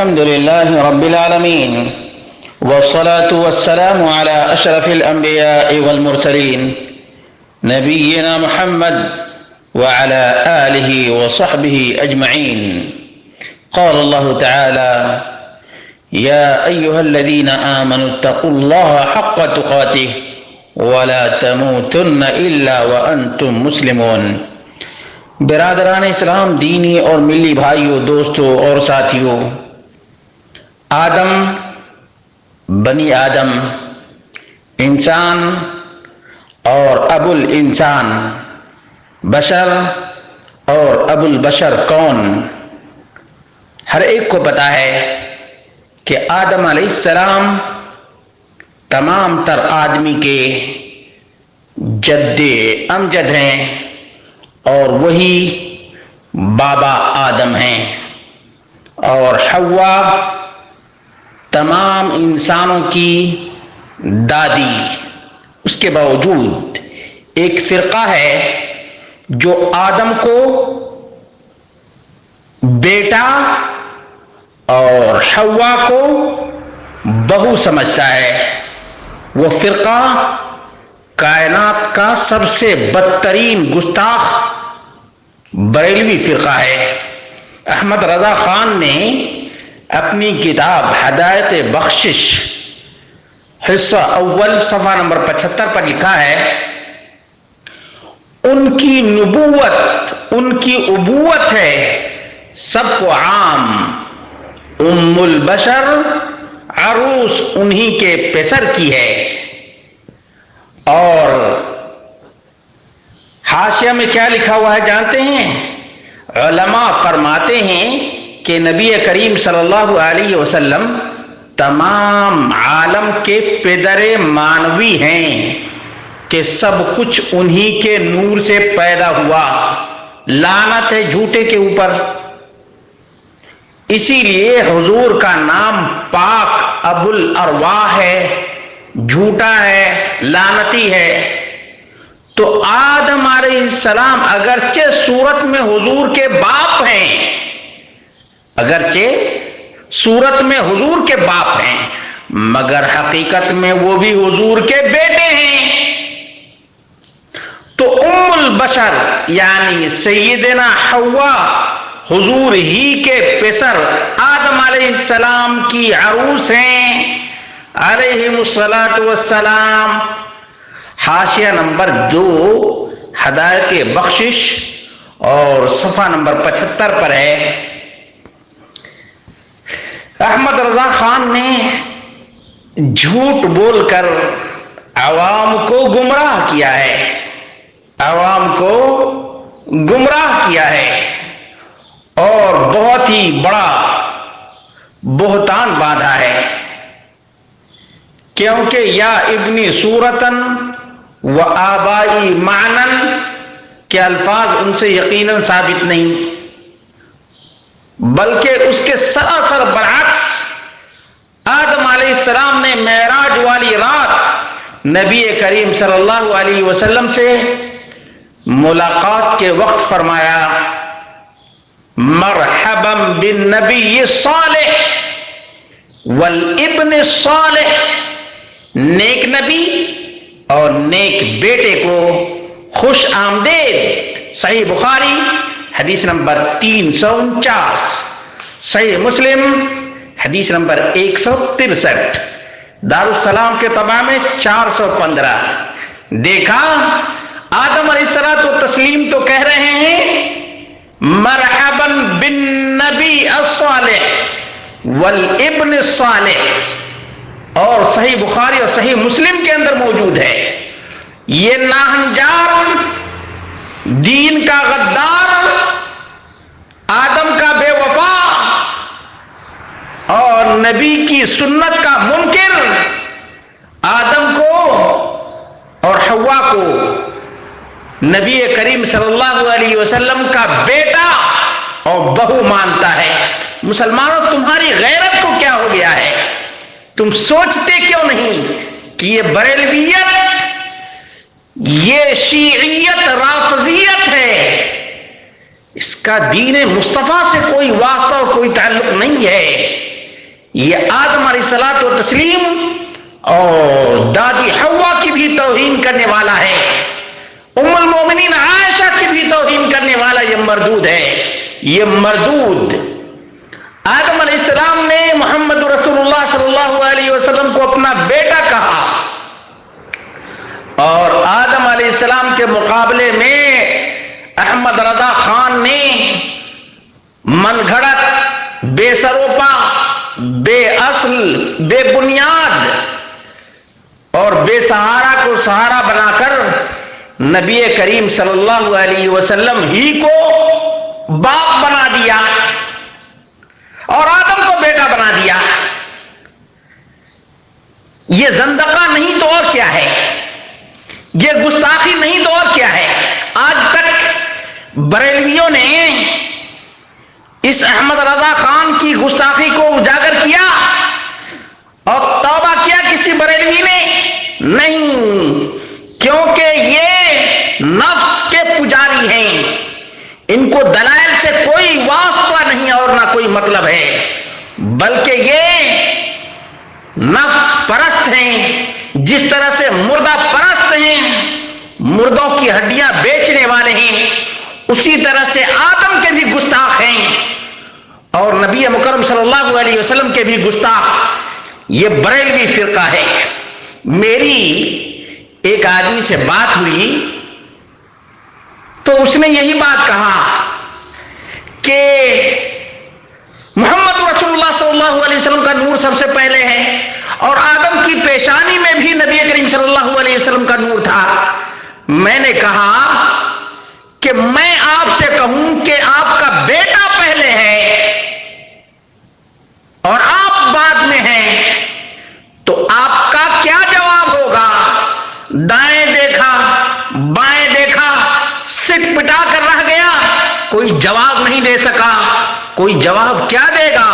الحمد لله رب العالمين، والصلاة والسلام على أشرف الأنبياء والمرسلين نبينا محمد وعلى آله وصحبه أجمعين. قال الله تعالى: يا أيها الذين آمنوا اتقوا الله حق تقاته ولا تموتن إلا وأنتم مسلمون. برادران اسلام، دینی اور ملی بھائیوں، دوستوں اور ساتھیوں، آدم، بنی آدم، انسان اور ابو الانسان، بشر اور ابو البشر کون؟ ہر ایک کو پتا ہے کہ آدم علیہ السلام تمام تر آدمی کے جد امجد ہیں اور وہی بابا آدم ہیں، اور حوا تمام انسانوں کی دادی. اس کے باوجود ایک فرقہ ہے جو آدم کو بیٹا اور حوا کو بہو سمجھتا ہے. وہ فرقہ کائنات کا سب سے بدترین گستاخ بریلوی فرقہ ہے. احمد رضا خان نے اپنی کتاب ہدایت بخشش حصہ اول صفحہ نمبر 75 پر لکھا ہے: ان کی نبوت، ان کی ابوت ہے سب کو عام، ام البشر عروس انہی کے پسر کی ہے. اور حاشیہ میں کیا لکھا ہوا ہے جانتے ہیں؟ علماء فرماتے ہیں کہ نبی کریم صلی اللہ علیہ وسلم تمام عالم کے پدر مانوی ہیں کہ سب کچھ انہی کے نور سے پیدا ہوا. لعنت ہے جھوٹے کے اوپر. اسی لیے حضور کا نام پاک ابو الارواح ہے، جھوٹا ہے، لعنتی ہے. تو آدم علیہ السلام اگرچہ صورت میں حضور کے باپ ہیں، اگرچہ صورت میں حضور کے باپ ہیں، مگر حقیقت میں وہ بھی حضور کے بیٹے ہیں. تو ام البشر یعنی سیدنا حوا حضور ہی کے پسر آدم علیہ السلام کی عروس ہیں علیہم الصلاۃ والسلام. حاشیہ نمبر 2 ہدایت بخشش اور صفحہ نمبر 75 پر ہے. احمد رضا خان نے جھوٹ بول کر عوام کو گمراہ کیا ہے، عوام کو گمراہ کیا ہے اور بہت ہی بڑا بہتان باندھا ہے. کیونکہ یا ابنی صورتن و آبائی معنن کے الفاظ ان سے یقیناً ثابت نہیں، بلکہ اس کے سراسر برعکس آدم علیہ السلام نے معراج والی رات نبی کریم صلی اللہ علیہ وسلم سے ملاقات کے وقت فرمایا: مرحبا بالنبی الصالح والابن الصالح. نیک نبی اور نیک بیٹے کو خوش آمدید. صحیح بخاری حدیث نمبر 349، صحیح مسلم حدیث نمبر 163، دارالسلام کے طبع میں 415. دیکھا، آدم علیہ الصلوۃ والتسلیم تو کہہ رہے ہیں مرحبا بالنبی الصالح والابن الصالح، اور صحیح بخاری اور صحیح مسلم کے اندر موجود ہے. یہ ناہنجار، دین کا غدار، آدم کا بے وفا اور نبی کی سنت کا منکر آدم کو اور حوا کو نبی کریم صلی اللہ علیہ وسلم کا بیٹا اور بہو مانتا ہے. مسلمانوں، تمہاری غیرت کو کیا ہو گیا ہے؟ تم سوچتے کیوں نہیں کہ یہ بریلویت، یہ شیعیت، رافضیت ہے، اس کا دین مصطفیٰ سے کوئی واسطہ اور کوئی تعلق نہیں ہے. یہ آدم علیہ الصلوۃ والتسلیم اور دادی حوا کی بھی توہین کرنے والا ہے، ام المومنین عائشہ کی بھی توہین کرنے والا یہ مردود ہے۔ یہ مردود آدم علیہ السلام نے محمد رسول اللہ صلی اللہ علیہ وسلم کو اپنا بیٹا کہا، اور آدم علیہ السلام کے مقابلے میں احمد رضا خان نے من گھڑت، بے سروپا، بے اصل، بے بنیاد اور بے سہارا کو سہارا بنا کر نبی کریم صلی اللہ علیہ وسلم ہی کو باپ بنا دیا اور آدم کو بیٹا بنا دیا۔ یہ زندقہ نہیں تو اور کیا ہے، یہ گستاخی نہیں تو اور کیا ہے۔ آج تک بریلویوں نے اس احمد رضا خان کی گستاخی کو اجاگر کیا اور توبہ کیا کسی بریلوی نے؟ نہیں، کیونکہ یہ نفس کے پجاری ہیں، ان کو دلائل سے کوئی واسطہ نہیں اور نہ کوئی مطلب ہے، بلکہ یہ نفس پرست ہیں، جس طرح سے مردہ پرست ہیں، مردوں کی ہڈیاں بیچنے والے ہیں، اسی طرح سے آدم کے بھی گستاخ ہیں اور نبی مکرم صلی اللہ علیہ وسلم کے بھی گستاخ یہ بریلوی فرقہ ہے۔ میری ایک آدمی سے بات ہوئی تو اس نے یہی بات کہا کہ محمد رسول اللہ صلی اللہ علیہ وسلم کا نور سب سے پہلے ہے اور آدم کی پیشانی میں بھی نبی کریم صلی اللہ علیہ وسلم کا نور تھا۔ میں نے کہا کہ میں آپ سے کہوں کہ آپ کا بیٹا پہلے ہے اور آپ بعد میں ہیں تو آپ کا کیا جواب ہوگا؟ دائیں دیکھا، بائیں دیکھا، سٹ پٹا کر رہ گیا، کوئی جواب نہیں دے سکا۔ کوئی جواب کیا دے گا؟